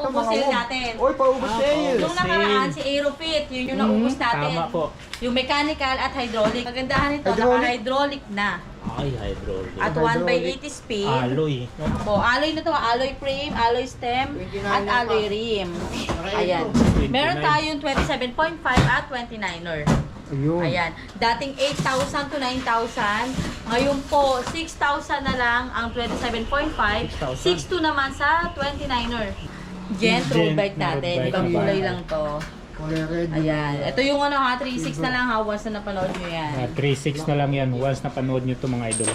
paubos sale natin. Oy, paubos sale. Yung nakaraan, si Aerofit, yun yung naubos natin. Tama po. Yung mechanical at hydraulic. Kagandahan nito, Hydraulic? naka-hydraulic na. Ay, hydraulic. At 1/80 speed. Alloy. Po, alloy na to, alloy frame, alloy stem, 29 at na alloy pa. rim. Ayan. 29. Meron tayong 27.5 at 29er. Ayun. Ayan. Dating 8,000 to 9,000. Ngayon po, 6,000 na lang ang 27.5. 6,200 naman sa 29er. Gent road bike na road natin. bike Ibang na kulay bike. lang to. Kulay red. Ayan. Ito yung ano ha, 3.6 na lang ha. Once na napanood nyo yan. 3.6 na lang yan. Once napanood nyo ito mga idol.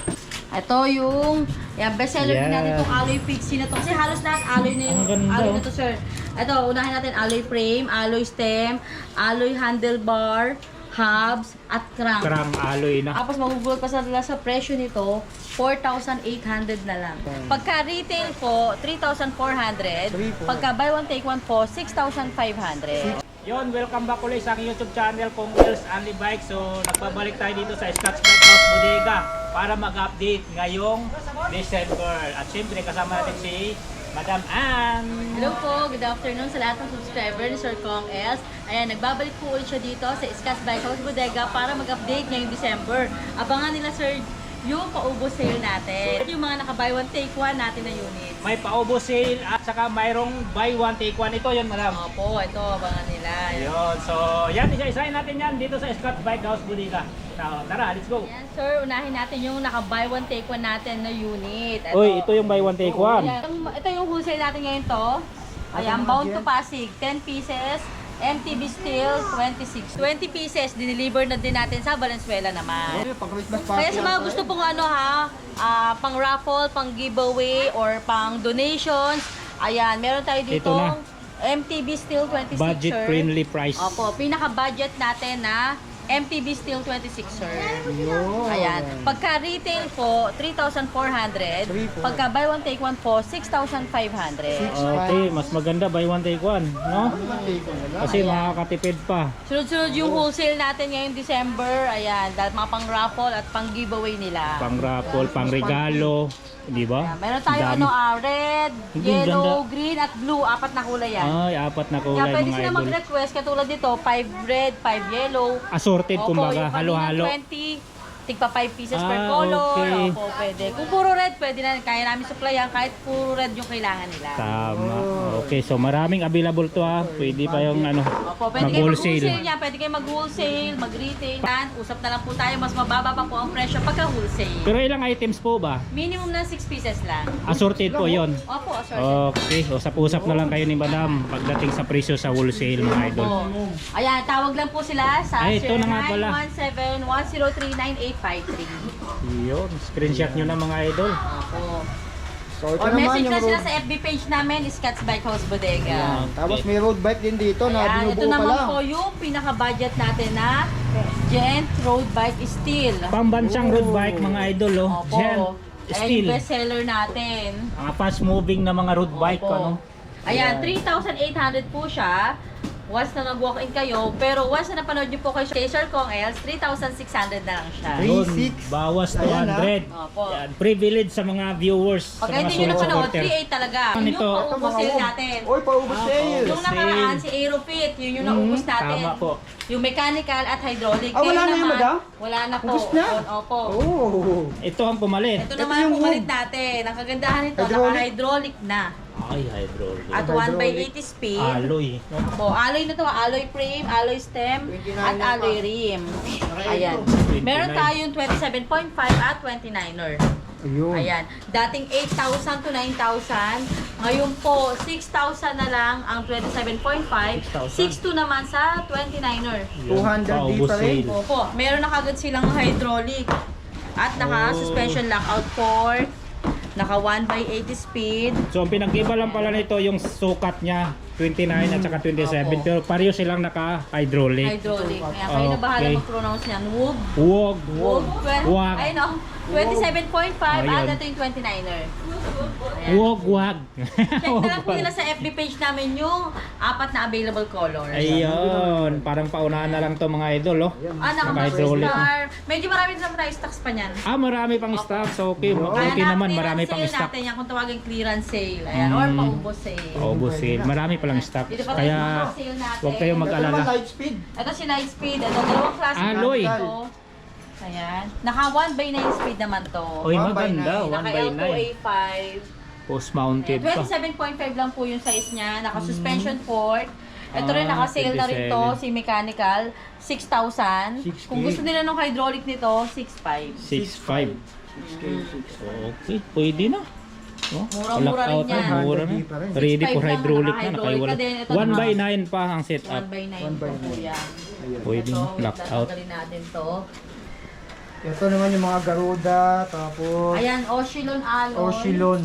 Ito yung bestseller din natin itong alloy fixie na to. Kasi halos lahat alloy na yung Ang ganda, alloy oh. na to, sir. Ito, unahin natin alloy frame, alloy stem, alloy handlebar, hubs, at crank. Crank alloy na. Tapos magugulat pa sa presyo nito, 4,800 na lang. Pagka retail po, 3,400. Pagka buy one take one po, 6,500. Yon, welcome back ulit sa aking YouTube channel, Kong Wheels Only Bike. So, nagbabalik tayo dito sa Scotch Bike House Bodega para mag-update ngayong December. At syempre, kasama natin si Madam Ann. Hello po, good afternoon sa lahat ng subscriber ni Sir Kong S. Ayan, nagbabalik po ulit siya dito sa Scotch Bike House Bodega para mag-update ngayong December. Abangan nila Sir yung paubos sale natin. Yung mga naka-buy one take one natin na units. May paubos sale at saka mayroong buy one take one. Ito yun, Madam. Opo, ito, abangan nila. Ayun, so yan, isa-isahin natin yan dito sa Scotch Bike House Bodega. So, tara, let's go. Ayan, sir, unahin natin yung naka-buy one take one natin na unit. Uy, ito yung buy one take one. Ayan, ito yung wholesale natin ngayon to. Ayan, bound to Pasig, 10 pieces. MTB Steel, 26. 20 pieces, dineliver na din natin sa Valenzuela naman. Pag Christmas party. Kaya sa mga gusto pong ano ha, pang raffle, pang giveaway, or pang donations, ayan, meron tayo dito Ito na. MTB Steel 26, Budget sir. friendly price. Opo, pinaka-budget natin na MTB Steel 26, sir. Ayun. Ayan. Pagka retail po, 3,400. Pagka buy one take one po, 6,500. Okay, mas maganda buy one take one, no? Kasi makakatipid pa. Sunod-sunod yung wholesale natin ngayong December. Ayan, dahil mga pang raffle at pang giveaway nila. Pang raffle, pang regalo, di ba? Ayan, meron tayo Dami. red, Hindi, yellow, ganda. green at blue. Apat na kulay yan. Ay, apat na Kaya kulay pwede mga sila idol. mag-request katulad dito, 5 red, 5 yellow. Assorted Opo, kumbaga, yung kanina halo-halo. 20, tigpa 5 pieces per Ah, color. okay. Opo, pwede. Kung puro red, pwede na. Kaya namin supplyan kahit puro red yung kailangan nila. Tama. Okay, so maraming available to ha. Pwede pa yung ano, Opo, pwede kayo mag-wholesale mag-wholesale. yan. Pwede kayo mag-wholesale, mag-retail. Yan, usap na lang po tayo. Mas mababa pa po ang presyo pagka-wholesale. Pero ilang items po ba? Minimum na 6 pieces lang. Assorted po yon. Opo, assorted. Okay, usap-usap na lang kayo ni Madam pagdating sa presyo sa wholesale mga idol. Opo. Ayan, tawag lang po sila sa Ay, ito na nga pala. 0917-103-9853. Yun, screenshot nyo na mga idol. Opo. So ito Or naman message yung na sila road. sa FB page namin, Scotch Bike House Bodega. Ayan. Tapos may road bike din dito na Ayan, ito binubuo pa naman lang. po yung pinaka-budget natin na Gent Road Bike Steel. Pambansang road bike mga idol oh. Opo. Gent Ayan Steel. yung bestseller natin. Mga fast moving na mga road bike Opo. ano. Ayan, 3,800 po siya. Once na nag-walk-in kayo, pero once na napanood nyo po kay Sir Kong Els, 3,600 na lang siya. Three. Yun, 3,600. bawas Ayan, 200. Opo. Yan, privilege sa mga viewers. Pag sa mga hindi nyo solid napanood, supporter. 3,800 talaga. Ano Yun yung ito? paubos sale natin. Oy, paubos sale. Yung nakaraan, si Aerofit, yun yung naubos natin. Tama po. Yung mechanical at hydraulic. Ah, wala Ngayon na yun, naman, madam? Wala na po. Ubus na? Opo. Oh. Ito ang pumalit. Ito Ito naman yung ang pumalit wood. natin. Ang kagandahan nito, Hydraulic? naka-hydraulic na. Ay, hydraulic. At Hydraulic. 1/80 speed. Alloy. Po, alloy na to, alloy frame, alloy stem, 29 at na alloy pa. rim. Ayan. 29. Meron tayong 27.5 at 29er. Ayun. Ayan. Dating 8,000 to 9,000. Ngayon po, 6,000 na lang ang 27.5. 6,200 naman sa 29er. 200 Paubos different. sale. Opo. Meron na kagad silang hydraulic. At naka-suspension lockout port. Naka 1/80 speed. So ang pinag-iba lang pala nito yung sukat niya 29 at saka 27 Opo. pero pareho silang naka-hydraulic. Hydraulic. Kaya kayo na bahala Okay. mag-pronounce niyan. Woog. Huwag. Woog. Wag. Ay no. 27.5 Ayun. at ito yung 29er. Ayan. Wag. Check na lang po nila sa FB page namin yung 4 na available colors. Ayun, parang paunahan na lang to mga idol, oh. Naka-hydraulic. Medyo marami naman tayo stocks pa niyan. Marami pang stocks. Okay, Kaya okay naman, clearance marami pang sale stock. natin yan kung tawagin clearance sale. Ayan, or paubos sale. Paubos sale. Marami palang stock. Dito pa tayo Kaya mga sale natin. huwag kayong Ito mag-alala. naman light speed. Ito si Lightspeed. Ito, dalawang klase. Alloy. Ito. Ayan. Naka 1x9 speed naman to. Oy, 1 by maganda. 9. 1 Naka by 9. L2A5. Post-mounted pa. 27.5 lang po yung size niya. Naka suspension port. Ito rin naka-sale na rin to. 27. Si mechanical. 6,000. 6K. Kung gusto nila ng hydraulic nito, 6,500. 6.5. 6K, 6K. Okay, pwede na. Oh, Mura-mura rin lock out na, yan. mura na. 100 pa rin. Ready 6.5 for lang, hydraulic na. naka-hydraulic Nakaiwala. ka din. Ito 1 by naman. 9 pa ang setup. 1x9 1 by po 9. yan. Ayan. Pwede na. Lock out. Tatanggalin natin to. Ito naman yung mga Garuda, tapos Ayan, Oshilon Alloy. Oshilon.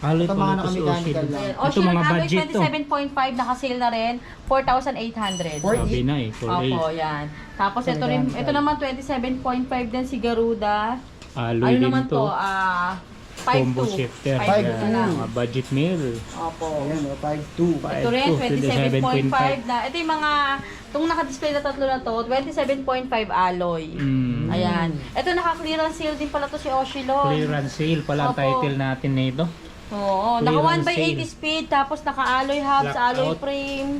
Alloy Ito pala mga to si naka-mechanical Oshilon. lang. Ayan, Ito Oshilon mga Alloy budget to. 27.5 naka-sale na rin. 4,800. For Sabi na eh, for Opo, 8. yan. Tapos ito rin, Mechanical. ito naman 27.5 din si Garuda. Alloy Ano din naman to? to. 5.2. Combo shifter. 5.2 na Ayan. lang. Mga budget meal. Opo. Ayan, 5.2. Ito rin, 27.5 na. Ito yung mga, itong naka-display na tatlo na to, 27.5 alloy. Ayan. Ito naka-clearance sale din pala to si Oshilon. Clearance sale pala ang Opo. title natin nito. Oo, naka Clearance 1x80 sale. speed, tapos naka-alloy hubs, Blackout. alloy frame.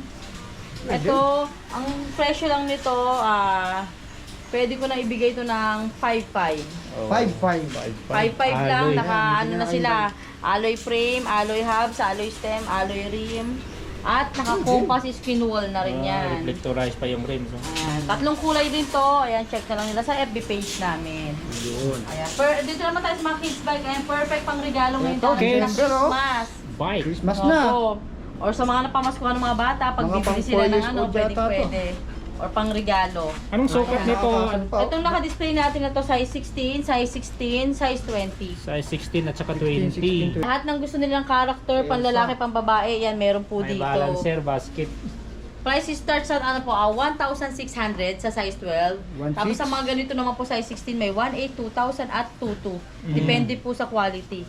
Ito, ang presyo lang nito, pwede ko na ibigay ito ng 5.5. 5.5. 5.5 lang, Alloy. naka Yan, ano bigyan na na sila, alloy frame, alloy hubs, alloy stem, alloy rim, at naka-compass skin wall na rin yan. Reflectorize pa yung rims. Oh. Ayan, tatlong kulay din to, ayan, check na lang nila sa FB page namin. Yun. Ayan, dito naman tayo sa mga kids bike, ayan, perfect pang regalo ngayon Ito, dahil ng kids, pero- Christmas. Bike. Christmas na. Opo. Or sa mga napamaskuhan ng mga bata, pag Mga bibili pang sila 4 ng years ano, old pwede yata to. pwede. Or pang regalo. Anong sukat Ayan. nito? Itong naka-display natin na to, size 16, size 16, size 20. Size 16 at saka 16, 20. Lahat ng gusto nilang character, pang lalaki, pang babae, yan meron po May dito. balancer, basket. Price starts at ano po, 1,600 sa size 12. 1,600. Tapos sa mga ganito naman po size 16, may 1,800, 2,000 at 2,200. Depende po sa quality.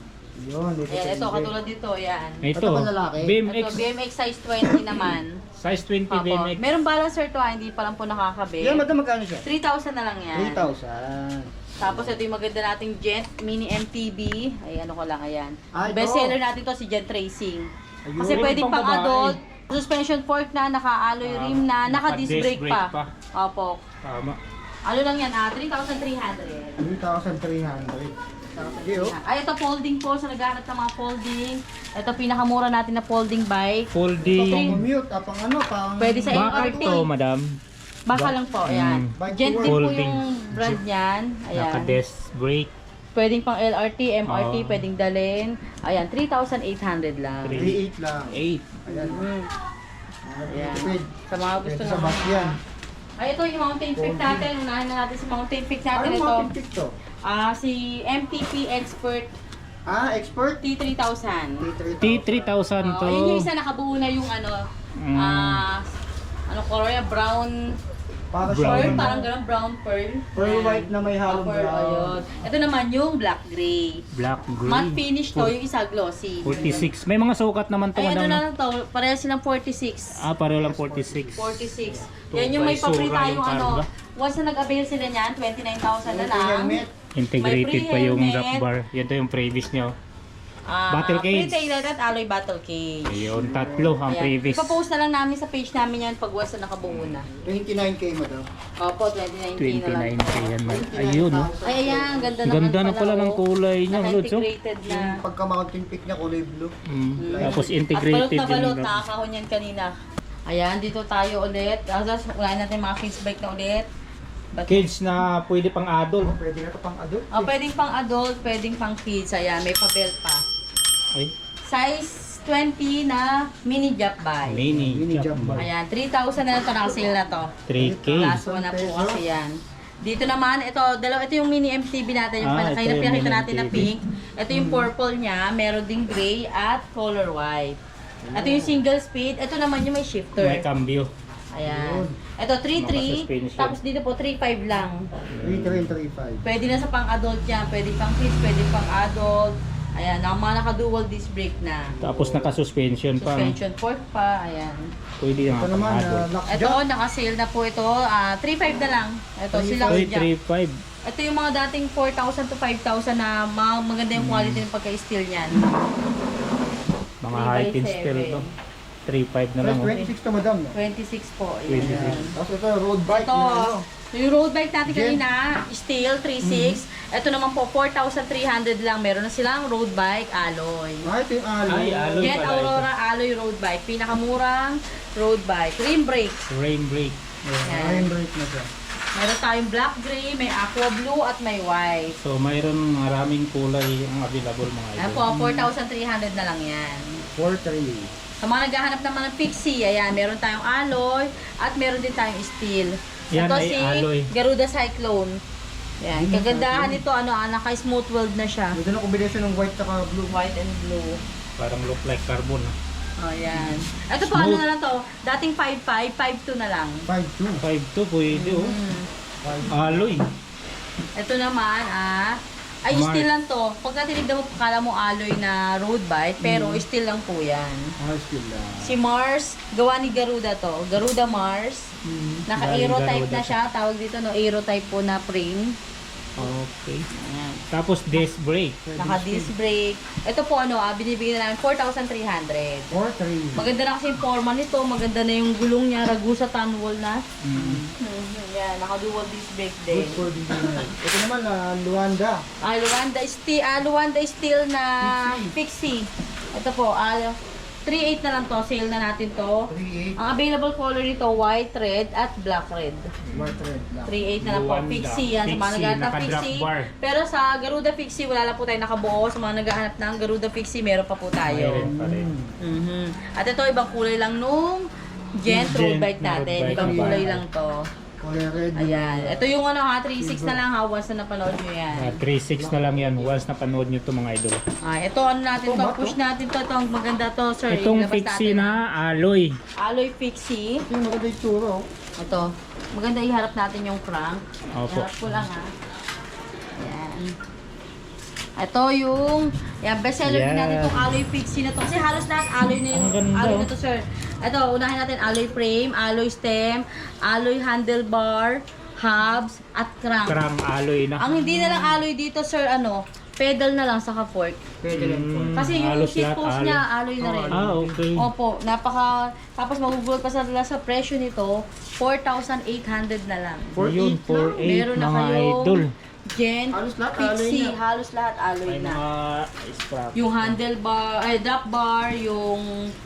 Yun, dito. Ayan, ito katulad dito, yan. Ito, Ito pa lalaki. BMX. Ito, BMX size 20 naman. Size 20 Opo. BMX. Meron balancer to, hindi pa lang po nakakabit. Yan, madam, magkano siya? 3,000 na lang yan. 3,000. Tapos ito yung maganda nating Gent Mini MTB. Ay, ano ko lang, ayan. Ah, ito. Best seller natin to si Gent Racing. Ayun. Kasi Pwede pwedeng pang pang babae. adult, suspension fork na, naka-alloy rim na, naka-disc naka-disc brake pa. brake Opo. Tama. Ano lang yan, 3,300. 3,300. Sige, oh. Ay, ito folding po sa naghahanap ng mga folding. Ito pinakamura natin na folding bike. Folding. Commute, pang ano, pang... Pwede sa Bakal LRT. to, madam. Baka lang po, ayan. Bike Gent to din po Folding. yung brand niyan. Ayan. Naka-disc brake. Pwedeng pang LRT, MRT, Oo. pwedeng dalhin. Ayan, 3,800 lang. 3,800 lang. 8. Ayan. Mm. Ayan. Pwede. Sa mga gusto Pwede sa naman. bus yan. Ay, ito yung mountain peak natin. Unahin na natin sa mountain peak natin. Ano Ito, mga pick to? si MTP Expert Expert? T3000. T3000 to. Yun yung isa nakabuo na yung ano, ano Korea, brown Para Brown. pearl, siya. parang ganun, brown pearl. Pearl Ayan. white na may halong Pearl, brown. ayun. Ito naman yung black gray. Black gray. Matte finish to, yung isa glossy. 46. May mga sukat naman to, Ay, ano madam. na no? lang to, pareha silang 46. Pareho lang 46. 46. Two Yan yung may by pa-free Sura tayong yung ano. karga. Once na nag-avail sila niyan, 29,000 na May lang. helmet. Integrated pa yung helmet. wrap bar. Yan to yung previous nyo. Battle cage. Pre-tailored at alloy battle cage. Ayun, tatlo ang Ayan. previous. Ipapost na lang namin sa page namin yan pag once na nakabuo na. 29K mo daw. Opo, 29K na lang. 29 yan. Ayun, no? Ay, ayan, ganda naman Ganda na pala ng oh. kulay niya, Lods, oh. Naka-integrated na. Yung pagka-mountain peak niya, kulay blue. Tapos At integrated balot na balot, yung nakakahon yan kanina. Ayan, dito tayo ulit. Tapos, unahin natin mga kids bike na ulit. kids na pwede pang adult. Pwede na ito pang adult. Pwedeng pang adult, pwedeng pang kids. Ayan, may pa-belt pa. Ay, Size 20 na mini jump bike. mini. Mini jump bar. Ayan, 3,000 na ito, nakasale na to. 3K. Last one na po kasi yan. Dito naman, ito yung mini MTB natin, yung ito kanina yung pinakita mini natin na MTB. pink. Ito yung purple niya, meron ding gray at color white. Ito yung single speed, ito naman yung may shifter. May cambio. Ayan. Ito, 3.3. Naka-suspension. Tapos dito po, 3.5 lang. 3.3 and 3.5. Pwede na sa pang-adult yan. Pwede pang kids, pwede pang adult. Ayan, mga naka-dual disc brake na. Tapos naka-suspension pa. Suspension fork pa. Ayan. Pwede nga Ito naman, pang-adult. lock Ito, jack. naka-sale na po ito. 3.5 na lang. Ito, 3.5. sila Uy, jack. 3.5. Ito yung mga dating 4,000 to 5,000 na maganda yung quality ng pagka-steel niyan. Mga 3 by high pin steel 7. to. 3.5 na lang. Price 26 to madam. No? 26 po. 26. Ayan. Tapos ito, road bike Ito, na ano. yung road bike natin Jen. kanina, steel, 3.6. Ito naman po, 4,300 lang. Meron na silang road bike, alloy. Ito yung alloy. Ay, alloy. Jet pala Aurora alloy road bike. Pinakamurang road bike. Rim brakes. Rain brake. Yan. Iron brake na siya. Meron tayong black gray, may aqua blue, at may white. So mayroon maraming kulay ang available mga Ayan idol. po, 4,300 na lang yan. 4.3. Sa mga naghahanap naman ng fixie, ayan, meron tayong alloy at meron din tayong steel. Yan Ito ay si alloy. Garuda Cyclone. Ayan, kagandahan nito, naka-smooth weld na siya. Ito na combination ng white at blue. White and blue. Parang look like carbon. Oh, yan. Ito po, Smooth. ano na lang to? Dating 5.5, 5.2 na lang. 5.2. 5.2 pwede oh. Mm. Alloy. Ito naman, ay Mark. steel lang to. Pagka tinignan mo, kala mo alloy na road bike, pero steel lang po yan. Still lang. Si Mars, gawa ni Garuda to. Garuda Mars. Naka-aero Galing type Garuda na siya. Tawag dito, no? Aero type po na frame. Okay. Ayan. Tapos disc brake. Naka-disc brake. Ito po, binibigyan na namin 4,300. 4.3. Maganda na kasi yung forma nito. Maganda na yung gulong niya. Ragusa tanwall na. Yan, naka-dual disc brake din. Good for beginner. Ito naman, Luanda. Luanda steel na fixie. Ito po, 3.8 na lang to. Sale na natin to. 3.8. Ang available color nito, white, red, at black red. White red lang. 3.8 na lang po. Luanda. Fixie yan. Sa mga Fixie, naghahanap ng naka-drop fixie. bar. Pero sa Garuda Fixie, wala lang po tayo nakabuo. Sa mga naghahanap ng Garuda Fixie, meron pa po tayo. Mayroon pa rin. Mhm. At ito, ibang kulay lang nung Gent road bike road natin. bike. Ibang kulay lang to. Color red. Ayan. Ito yung 3.6 na lang ha. Once na napanood nyo yan. 3.6 na lang yan once na panood nyo to mga idol. Ito natin to. Push natin to. Ito, maganda to, sir. Itong Ilabas fixie natin. na alloy. Alloy Fixie. Ito yung maganda yung tsura. Oh. Ito. Maganda iharap natin yung crank. Opo. Iharap ko lang ha. Ayan. Ito yung bestseller din natin Yan. itong alloy fixie na to. Kasi halos lahat alloy na yung Ang ganda, alloy oh. na to, sir. Ito, unahin natin alloy frame, alloy stem, alloy handlebar, hubs, at crank. Crank alloy na. Ang hindi na lang alloy dito, sir, pedal na lang saka fork. Pwede lang po. Kasi yung Halos seat lahat post alloy. niya, alloy na rin. Okay. Opo, tapos magugulat pa sa presyo nito, 4,800 na lang. 4.8 4.8 4.8 Meron na mga kayong idol. Gent, Halos lahat alloy Fixie, na. halos lahat alloy May na. mga sprocket. Yung handlebar, drop bar, yung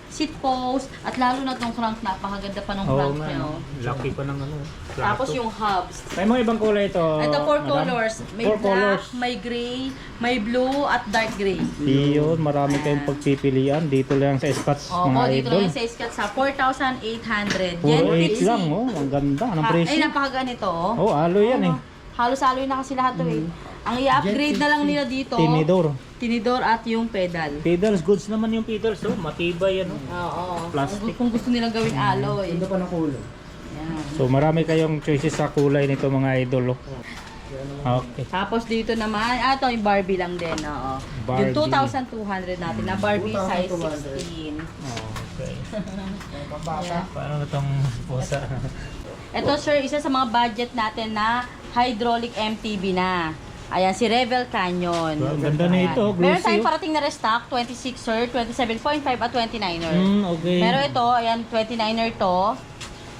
seat post, at lalo na tong crank, napakaganda pa ng Oo crank nga. niya. no. Laki pa ng ano. Tapos plato. yung hubs. May mga ibang kulay ito. Ito 4 madam? colors. May 4 black, colors. may gray, may blue, at dark gray. Iyon, marami kayong pagpipilian. Dito lang sa Scotch Opo, mga dito idol. lang sa iskat sa 4,800. 4.8 lang, oh. Ang ganda. Anong Ay, presyo? napakagaan ito. Oh, alloy yan eh. Halos alloy na kasi lahat to eh. Ang i-upgrade na lang nila dito, Tinidor. tinidor at yung pedal. Pedals, goods naman yung pedals. Oh, matibay yan. Oh. Oo. Plastic. Kung gusto nilang gawing alloy. Ganda pa ng kulay. Yan. So marami kayong choices sa kulay nito mga idol. Oh. Okay. Tapos dito naman, ito yung Barbie lang din. Oo. Barbie. Yung 2,200 natin na Barbie size 16. 2,200. Okay. Pambata. Paano itong posa? Ito sir, isa sa mga budget natin na hydraulic MTB na. Ayan, si Revel Canyon. Ang ganda na ito. Meron Glossy. tayong Oh. parating na restock, 26er, 27.5 at 29er. Okay. Pero ito, ayan, 29er to.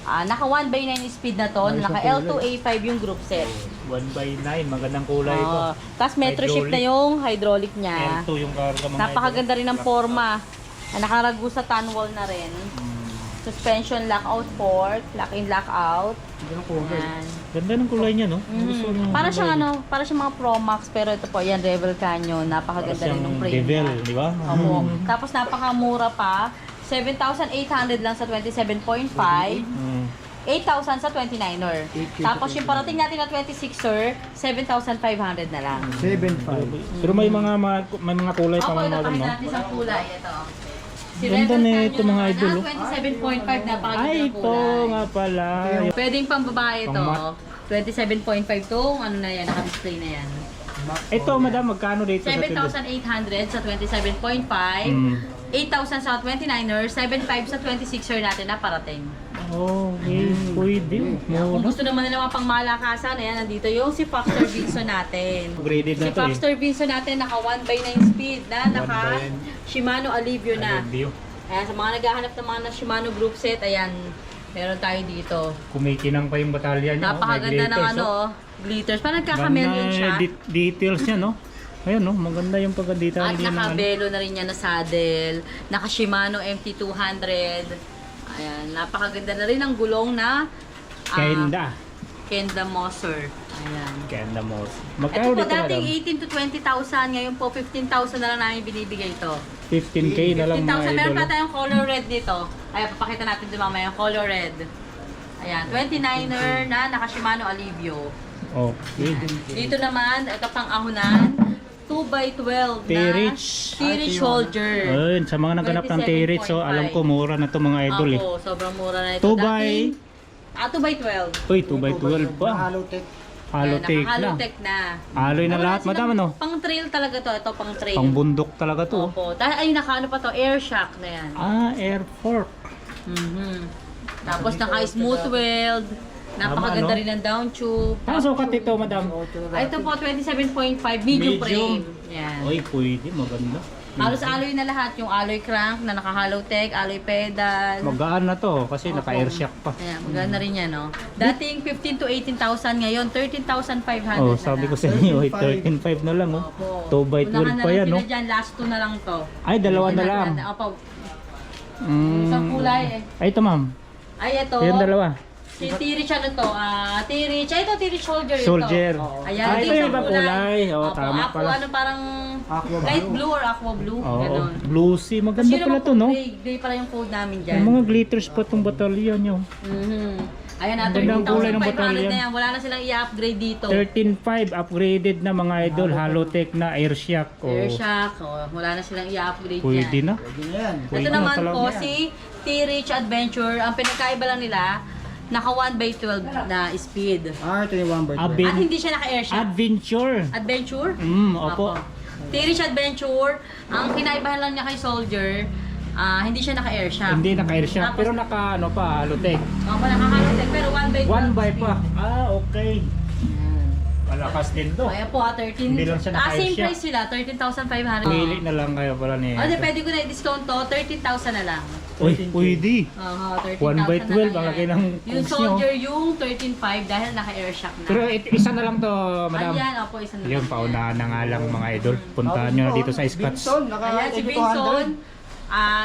Naka 1x9 speed na to. Ayos Naka na kulay. L2A5 yung group set. 1x9. Magandang kulay ito. Tapos metro shift na yung hydraulic niya. L2 yung karga mga Napakaganda rin ng forma. Nakaragu sa tanwall na rin. Suspension lockout fork, lock-in, lock-out. Ganda ng kulay. Ayan. Ganda ng kulay niya, no? Gusto nyo Para kulay. siyang para siyang mga Pro Max, pero ito po, yan, Revel Canyon. Para Napakaganda rin siyang ng frame Devil, niya. di ba? Opo. Tapos napakamura pa. 7,800 lang sa 27.5. 8,000 sa 29er. Tapos yung parating natin na 26er, 7,500 na lang. 7.5. Pero may mga kulay pa Opo, mga ito madam, pakita no? natin sa kulay. Ito. Ganda Rebel nito, Canyon mga naman, idol, oh. 27.5 na pakaganda Ay, ng ito kulay. nga pala. Pwedeng pang babae ito. Pang 27.5 tong ano na yan, naka-display na yan. Ito, madam, magkano dito sa tilo? 7,800 sa 27.5. 8,000 sa 29er, 7,500 sa 26er natin na parating. Okay, pwede. Kung Mura. gusto naman nila mga pangmalakasan, ayan, nandito yung si Foxter Vinson natin. Upgraded na Si to eh. Foxter Vinson natin, naka 1x9 speed na, naka 1x9. Shimano Alivio na. Review. Ayan, sa mga naghahanap ng mga Shimano group set, ayan, meron tayo dito. Kumikinang pa yung batalya niya. Napakaganda ng ano, glitters. Parang nagkaka-chameleon siya. Details niya, no? Ayun, no? Maganda yung pagka-detail At niya. naka-velo na rin niya na saddle. Naka Shimano MT200. Ayan, napakaganda na rin ang gulong na Kenda. Kenda Moser. Ayan. Kenda mo. Ito Magkano po dito, dating madam? 18 to 20,000. Ngayon po 15,000 na lang namin binibigay ito. 15K na lang 15,000. mga idol. Meron pa tayong color red nito. Ayan, papakita natin din mamaya yung color red. Ayan, 29er na naka Shimano Alivio. Okay. Dito naman, ito pang ahunan. 2x12 na T-Rich. T-Rich holder. Ayun, sa mga naghanap ng T-Rich, so alam ko mura na to mga idol eh. Opo, sobrang mura na ito. 2 by... 2x12. Uy, 2x12 pa. Halotech. Halotech na. Halotech na. Aloy na lahat, madam, ano? Pang trail talaga to. Ito pang trail. Pang bundok talaga to. Opo. Dahil ay nakaano pa to, air shock na yan. Ah, air fork. Mhm. Tapos naka-smooth weld. Napakaganda Tama, no? rin ng down tube. Ano sukat ito, madam? Ito po, 27.5 medium frame. Yan. Uy, pwede, maganda. Halos alloy na lahat. Yung alloy crank na naka-hollow tech, alloy pedal. Magaan na to kasi Opo. naka-air shock pa. Ayan, maganda rin yan, no? Dating 15 to 18,000, ngayon 13,500 Oh, na sabi lang. ko sa inyo, 13.5 na lang, oh. Opo. 2x12 Unahan na pa lang yan, no? sila dyan, last 2 na lang to. Ay, dalawa na lang. Opo. Mm. Isang kulay eh. Ay, ito, ma'am. Ay, ito. Yung dalawa. Si T-Rich ano to? T-Rich. Ay, ito T-Rich soldier ito. Soldier. Ayan, Ah, ito yung ibang kulay. Oo, Opo, tama aqua, pala. ano parang Aqua light blue. blue or aqua blue. Oo, Ganon. blue sea. Maganda Kasi pala to, no? Gray pala yung code namin dyan. Yung mga glitters pa tong batalyon nyo. Ayan na, Ganda ang kulay ng 13,500 batalyon. na yan. Wala na silang i-upgrade dito. 13.5 upgraded na mga idol. Halotech na air shock. Oh, Air shock. Wala na silang i-upgrade pwede yan. na. Pwede na yan. Ito Pwede na naman talaga po yan. si T-Rich Adventure. Ang pinagkaiba lang nila, naka 1x12 na speed. Ah, ito yung 1x12. Abin- At hindi siya naka-air shock. Adventure. Adventure? Opo. T-Rich Adventure, ang kinaibahan lang niya kay Soldier, hindi siya naka-air shock. Hindi naka-air shock, Tapos- pero naka ano pa, Halotech. Opo, nakakalatek, pero 1x12 1 by speed. pa. Ah, okay. Malakas din to. Kaya po, 13. Hindi lang siya naka-air same shock. price sila, 13,500. Pili na lang kayo pala niya. O, pwede ko na i-discount to, 13,000 na lang. Uy, pwede. 13,000 1 by 12, na ang lang laki yan. ng Yung cogs Soldier, yung 13,500 dahil naka-air shock na. Pero isa na lang to, madam. Ayan, opo, isa na Yun, lang. paunahan na nga lang mga idol. Puntahan nyo na dito sa Scotch. Vinson, naka Ayan, si 8200. Vinson.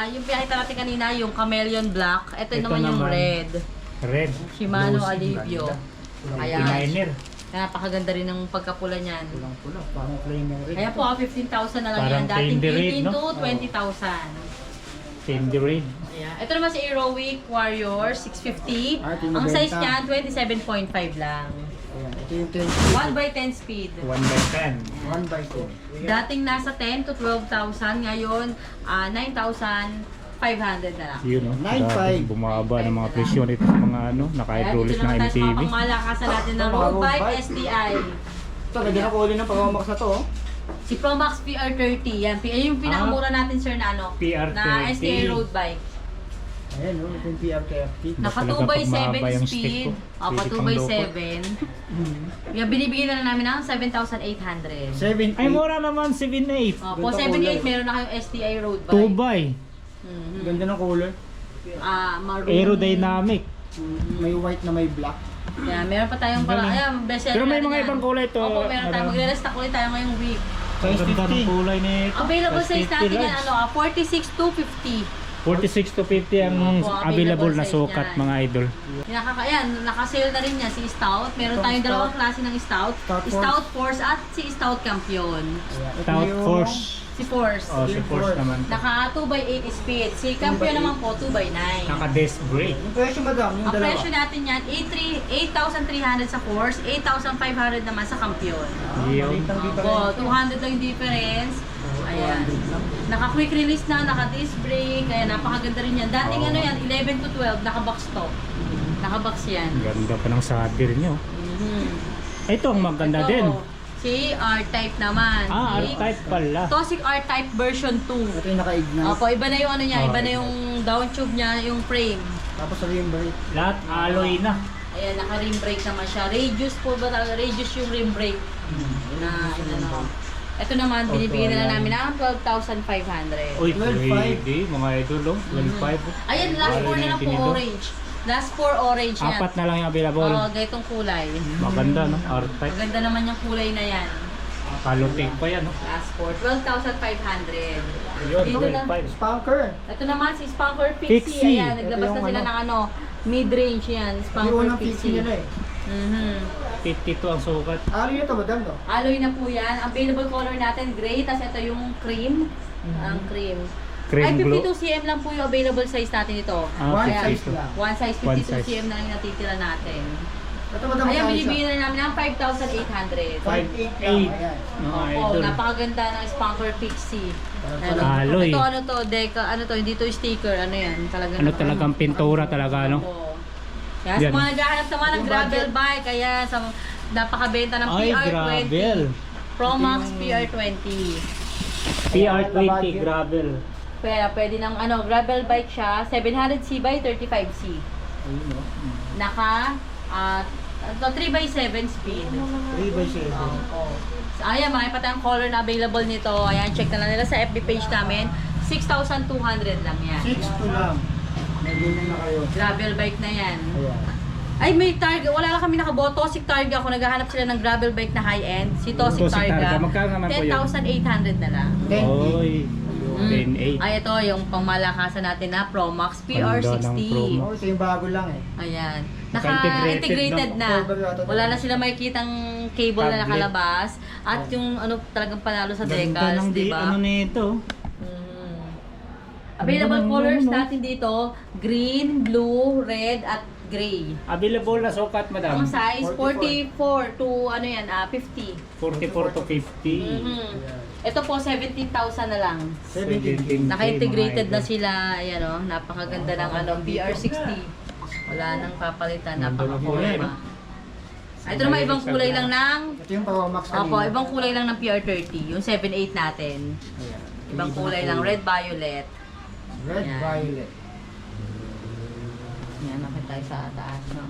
Yung pinakita natin kanina, yung chameleon black. Ito Ito naman yung naman. red. Red. Shimano Lucy. Alivio. Ayan. Designer. Napakaganda rin ng pagkapula niyan. Pulang-pula, parang flamer red. Kaya po, 15,000 na lang Parang yan. Dating candy red, 18 no? to 20,000. Candy red. Ayan. Ito naman si Heroic Warrior 650. Ah, ito yung Ang size mabenta. niya, 27.5 lang. Ayan, ito yung 10. 1x10 speed. 1 by 10. 1x10. Dating nasa 10 to 12,000. Ngayon, 9,500 na lang. Yun, no? 9.5. Grabe, bumaba ng mga presyo nito sa mga ano, Ayan, naka-hydraulic dito na naman tayo sa MTV. mga pangmalakasan natin ng Mga road road bike bike. STI. Ito, lagyan ako ulit ng pagmamakas na to. Oh. Si Promax PR30. Yan, yung pinakamura natin sir na ano, PR30. na STI road bike. Ayan, oh, ito yung PRKFT. Naka Talaga 2x7 pag mahaba yung stick speed. ko, Opo, pwede pang 2x7. Yung binibigyan na lang namin ng 7,800. 7, Ay, mura naman, 7.8. Opo, Ganda 7.8 kulay. meron na kayong STI road 2 bike. by. Mhm. Ganda ng color. Maroon. Aerodynamic. May white na may black. Yeah, meron pa tayong pala. Galing. Ayan, best seller Pero may natin mga yan. ibang kulay to. Opo, meron tayo. Madam. Magre-restock ulit tayo ngayong week. Ang Size ganda ng 50. kulay nito. Available size Size 50 natin yan, large. ano, 46 to 50. 46 to 50 ang Opo, available na size sukat yan. mga idol. Ayan, naka-sale na rin yan si Stout. Meron Itong tayong dalawang Stout. klase ng Stout. Stout Force. Stout Force at si Stout Campion. Ayan, ito Stout yung Force. Si Force. Oh, si Yung Force Force. naman. Naka 2x8 speed. Si Campion 2x8. naman po 2x9. Naka disc brake. Yung presyo madam, yung Ang dalawa. presyo natin yan, 8,300 sa Force, 8,500 naman sa Campion. Yun. Malitang Opo, 200 lang yung difference. Ayan. Naka-quick release na, naka-disc brake, kaya napakaganda rin yan. Dating Oo. ano yan, 11 to 12, naka-box to. Naka-box yan. Ganda pa ng sadir nyo. Mhm. Ito ang maganda Ito, din. si R-Type naman. Ah, Si R-Type pala. Tosic R-Type version 2. Ito yung naka-ignite. Opo, iba na yung ano niya, iba na Okay. yung down tube niya, yung frame. Tapos sa rim brake. Lahat alloy na. Ayan, naka-rim brake naman siya. Radius po ba talaga? Radius yung rim brake. Na, ano. Ito naman, binibigyan nila namin ng 12,500. Uy, 12.5. pwede. Mga idol, 12.5. Ayan, last 4 na lang po Tinidor. orange. Last 4 orange yan. Apat na lang yung available. Oo, ganitong kulay. Maganda, no? R-Type. Maganda naman yung kulay na yan. Kaluting pa yan, no? Last 4, 12,500. Yun, Dito na. 12.5. Spunker. Ito naman si Spunker Pixie. Pixie. Ayan, naglabas Ito na yung sila ano. ng ano, mid-range yan. Yung Spunker unang fixie Pixie. nila eh. 52 ang sukat. Alloy nito madam no? Alloy na po yan. Available color natin, gray. Tapos ito yung cream. Ang cream. Cream Ay, glow. 52 cm lang po yung available size natin ito. Ah, One Ayan. size 52. lang. One size, One 52 size. cm na lang yung natitira natin. Ito madam. Ayan, magkano binibigyan isa? na namin ng 5,800. 5.8 lang. 5.8. Ayan. Mga Oo, idol. napakaganda ng Spunker Pixie. Ano, Alloy. ito ano to, Deca, ano to, hindi to sticker, ano yan, talaga. Ano talagang pintura talaga, no? Oo. Kaya sa Yan. mga naghahanap naman ng Yung gravel budget. bike, ayan, sa napakabenta ng Ay, PR20. gravel. Promax Ito yung- PR20. PR20 gravel. Pero pwede ng ano, gravel bike siya, 700C by 35C. Ayun no? Naka, 3x7 speed. 3x7. Oo. So, ayan, marami pa tayong color na available nito. Ayan, check na lang nila sa FB page namin. 6,200 lang yan. 6 lang. Nag-ganyan na kayo. Gravel bike na yan. Ayan. Ay, may Targa. Wala lang kami nakabuo. Tosic Targa. Kung naghahanap sila ng gravel bike na high-end, si Tosic Tosic Targa. Targa. Magkano naman po yun? 10,800 na lang. 10.8. Oy. 10.8. Ay, ito yung pangmalakasan natin na Promax Ganda ng PR60. Promax. Oh, ito yung bago lang eh. Ayan. Naka-integrated Naka-integrated na. na. Wala na sila makikitang cable na Tablet. nakalabas. At yung ano talagang panalo sa Ganda decals, ng di ba? ano nito. Mm. Available Ganda ng colors ano, no? natin dito, green, blue, red, at gray. Available na sukat, madam. Ang size, 44 to ano yan, 50. 44 to 50. Mhm. Ito po, 17,000 na lang. 17. Naka-integrated mga na idol. sila, ayan o, napakaganda ng ano, BR60. Wala nang papalitan, Ganda ng kulay, no? napakakulay. Ito naman, ibang kulay lang ng, Ito yung Promax kanina. opo, ibang kulay lang ng PR30, yung 7.8 natin. Ayan. Ibang kulay lang, red violet. Red Ayan. violet. Yan, nakita tayo sa taas, no?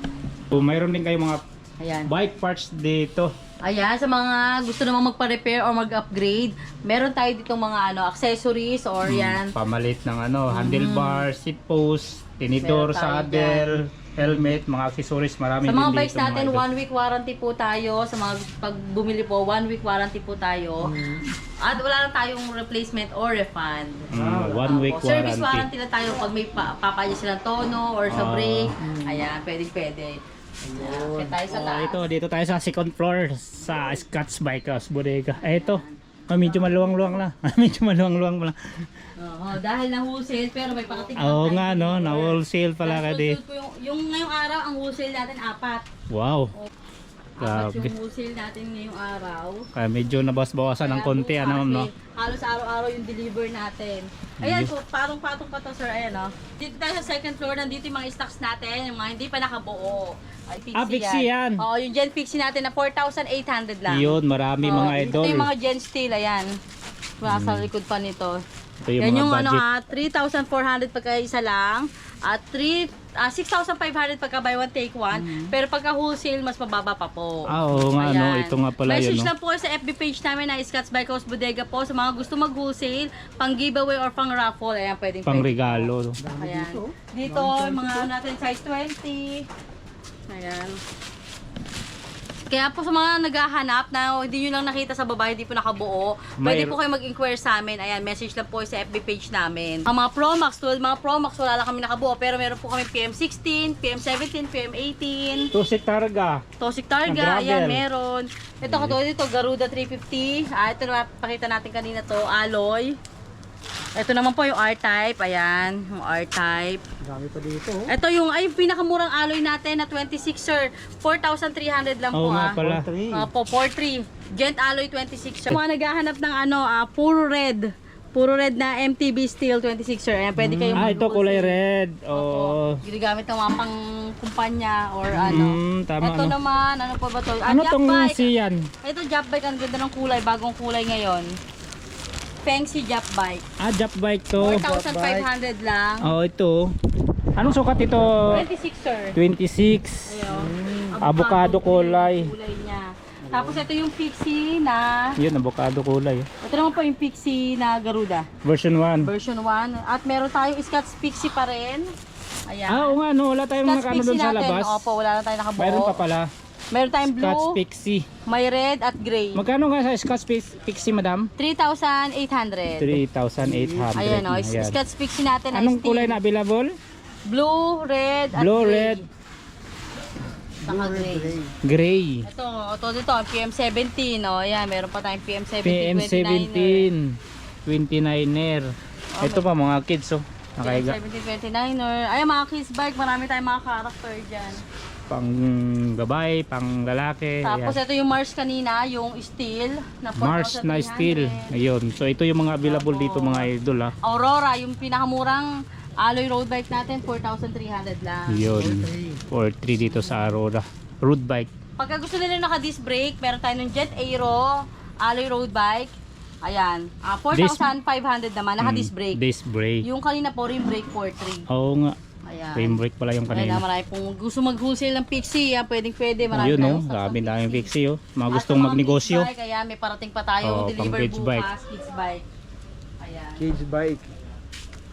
So, mayroon din kayo mga Ayan. bike parts dito. Ayan, sa mga gusto namang magpa-repair or mag-upgrade, meron tayo ditong mga ano, accessories or yan. Pamalit ng ano, handlebar, seat post, tinidor, Meron tayo saddle, helmet, mga accessories, marami Sa din mga dito. bikes natin, idol. 1 week warranty po tayo. Sa mga pag bumili po, 1 week warranty po tayo. At wala lang tayong replacement or refund. 1 week Opo, service warranty. warranty na tayo pag may papaya silang tono or sa Ah. brake. Ayan, pwede. Ayan, tayo sa taas. Ito, dito tayo sa second floor sa Scotch Bike House Bodega. Ito, medyo maluwang-luwang lang. Medyo maluwang-luwang lang. Oo, dahil na wholesale pero may pakating. Oo nga, no? Na wholesale pala ka di. Yung ngayong araw, ang wholesale natin 4. Wow. 4 Grabe. yung wholesale natin ngayong araw. Kaya medyo nabawas-bawasan ng Kaya konti, bukas, ano, no? Halos araw-araw yung deliver natin. Ayan po, patong-patong pa to, sir. Ayan, oh. Dito tayo sa second floor, nandito yung mga stocks natin, yung mga hindi pa nakabuo. Ay, Pixie yan. Oo, yung Gen Pixie natin na 4,800 lang. Yun, marami Oo, mga idol. Ito yung mga Gen Steel, ayan. Nasa likod pa nito. Ito yung Yan mga yung budget. ano ha, 3,400 pagka isa lang. At 6,500 pagka buy one take one. Pero pagka wholesale, mas mababa pa po. Oo nga, no? Ayan. Ito nga pala Message yun, no? lang po sa FB page namin na Scotch Bike House Bodega po. Sa mga gusto mag-wholesale, pang giveaway or pang raffle. Ayan, pwedeng Pang regalo. No? Ayan. Dito, mga ano natin, size 20. Ayan. Kaya po sa mga naghahanap na hindi nyo lang nakita sa baba, hindi po nakabuo, pwede po kayo mag-inquire sa amin. Ayan, message lang po sa FB page namin. Ang mga Promax, tulad mga Promax, wala lang kami nakabuo, pero meron po kami PM16, PM17, PM18. Tosic Targa. Tosic Ang Targa, gravel. ayan, meron. Ito katulad dito, Garuda 350. Ito na pakita natin kanina to, alloy. Ito naman po yung R-Type, ayan, yung R-Type. Dami pa dito. Oh. Ito yung ay pinakamurang alloy natin na 26er, 4,300 lang Oo po nga pala. Po 43. Gent alloy 26er. Mga naghahanap ng ano, puro red. Puro red na MTB Steel 26 sir. Ayan, pwede kayong Ito kulay red. Oo. Ginagamit ng mga pang kumpanya or ano. Tama, Ito ano. naman, ano pa ba to? Ano tong siyan? Ito Jap Bike, ang ganda ng kulay, bagong kulay ngayon. Fengsi Jap Bike. Jap bike to. 4,500 lang. Ito. Anong sukat ito? 26 sir. 26. Ayun. Avocado kulay. Kulay niya. Tapos ito yung Pixie na, Yun, avocado kulay. ito naman po yung Pixie na Garuda. Version 1. Version 1. At meron tayong Scotch Pixie pa rin. Ayan. Oo nga, no, wala tayong Scotch nakano doon Pixie sa natin. labas. Opo, wala na tayong nakabuo. Mayroon pa pala. Meron tayong blue, Scotch Pixie. may red at gray. Magkano nga sa Scotch Pixie, madam? 3,800. 3,800. Ayan o, Scotch Pixie natin na Anong steel. kulay na available? Blue, red at Blue, gray. red, Saka gray. gray. Ito dito, PM17. O, ayan, meron pa tayong PM17 PM17. 29er. Ito pa mga kids, oh. Nakaiga. PM17 29er. Ayan, mga kids bike, marami tayong mga character dyan. Pang babae, pang lalaki. Tapos Ayan. ito yung Mars kanina, yung steel na 4,300. Mars na steel. Ayun. So ito yung mga available dito mga idol, ha. Aurora, yung pinakamurang alloy road bike natin, 4,300 lang. Yun. 4.3 dito sa Aurora. Road bike. Pagka gusto nila naka-disc brake, meron tayo ng Jet Aero alloy road bike. Ayan, 4,500 naman, naka-disc brake. Disc brake. Yung kanina po, rim brake 4,300. Oo nga. Ayan. Rim brake pala yung Ayan, kanina. marami pong gusto mag-wholesale ng Pixie, pwede, marami Ayun, oh. tayong stock ng Sabi daming Pixie, oh. Mga At gustong sa mga magnegosyo. kids bike, ayan, may parating pa tayo, Oh, deliver pang kids bukas, bike. kids bike. Ayan. Cage bike.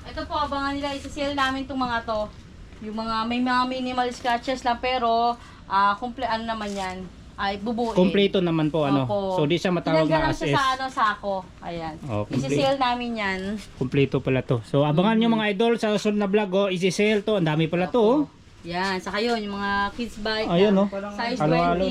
Ito po, abangan nila, isa-sale namin itong mga to. Yung mga, may mga minimal scratches lang, pero, ano naman yan, ay bubuin. Kompleto naman po, ano. Opo. So di siya matawag Tinanggal na lang as siya sa sako. Ayan. Oh, Isa-sale namin yan. Kompleto pala to. So abangan nyo mga idol sa susunod na vlog, oh. Easy sale to. Ang dami pala to, oh. Yan, saka yun, yung mga kids bike. Ayun, na oh. Size Halo-halo.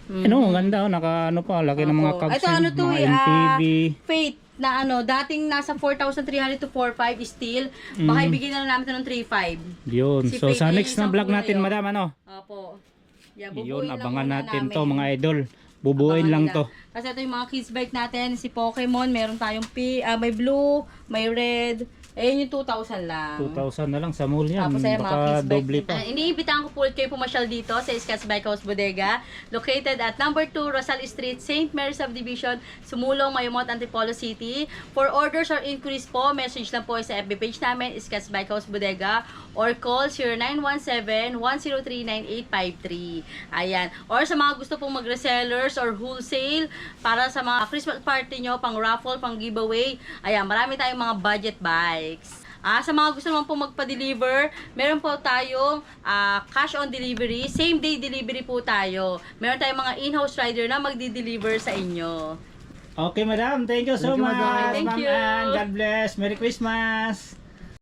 20. Ano, ang ganda, oh. Naka, ano pa, laki ng mga Opo. capsule, Ito ano to mga eh, MTV. Fate na ano, dating nasa 4,300 to 4,500 steel. Baka ibigay na lang namin ito ng 3,500. Yun. Si So sa Fate, next na isang vlog kulay, natin, oh. madam, ano. Opo. Yan, Yun, bubuin lang abangan muna natin namin. to, mga idol. Bubuin Abangan lang nila. to. Kasi ito yung mga kids bike natin, si Pokemon, meron tayong may blue, may red. Ayun yung 2,000 lang. 2,000 na lang sa mall yan. Tapos ayan, mga Baka kids bike. doble pa. Iniimbitahan ko po ulit kayo pumasyal dito sa Scotch Bike House Bodega, located at number 2 Rosal Street, St. Mary Subdivision, Sumulong, Mayumot, Antipolo City. For orders or inquiries po, message lang po sa FB page namin, Scotch Bike House Bodega, or call 0917-103-9853. Ayan. Or sa mga gusto pong mag-resellers or wholesale para sa mga Christmas party nyo, pang raffle, pang giveaway. Ayan, marami tayong mga budget bikes. Sa mga gusto naman po magpa-deliver, meron po tayong cash on delivery. Same day delivery po tayo. Meron tayong mga in-house rider na magdi-deliver sa inyo. Okay, madam. Thank you so Thank you, much. madam. Thank Ma'am you. Ann. God bless. Merry Christmas.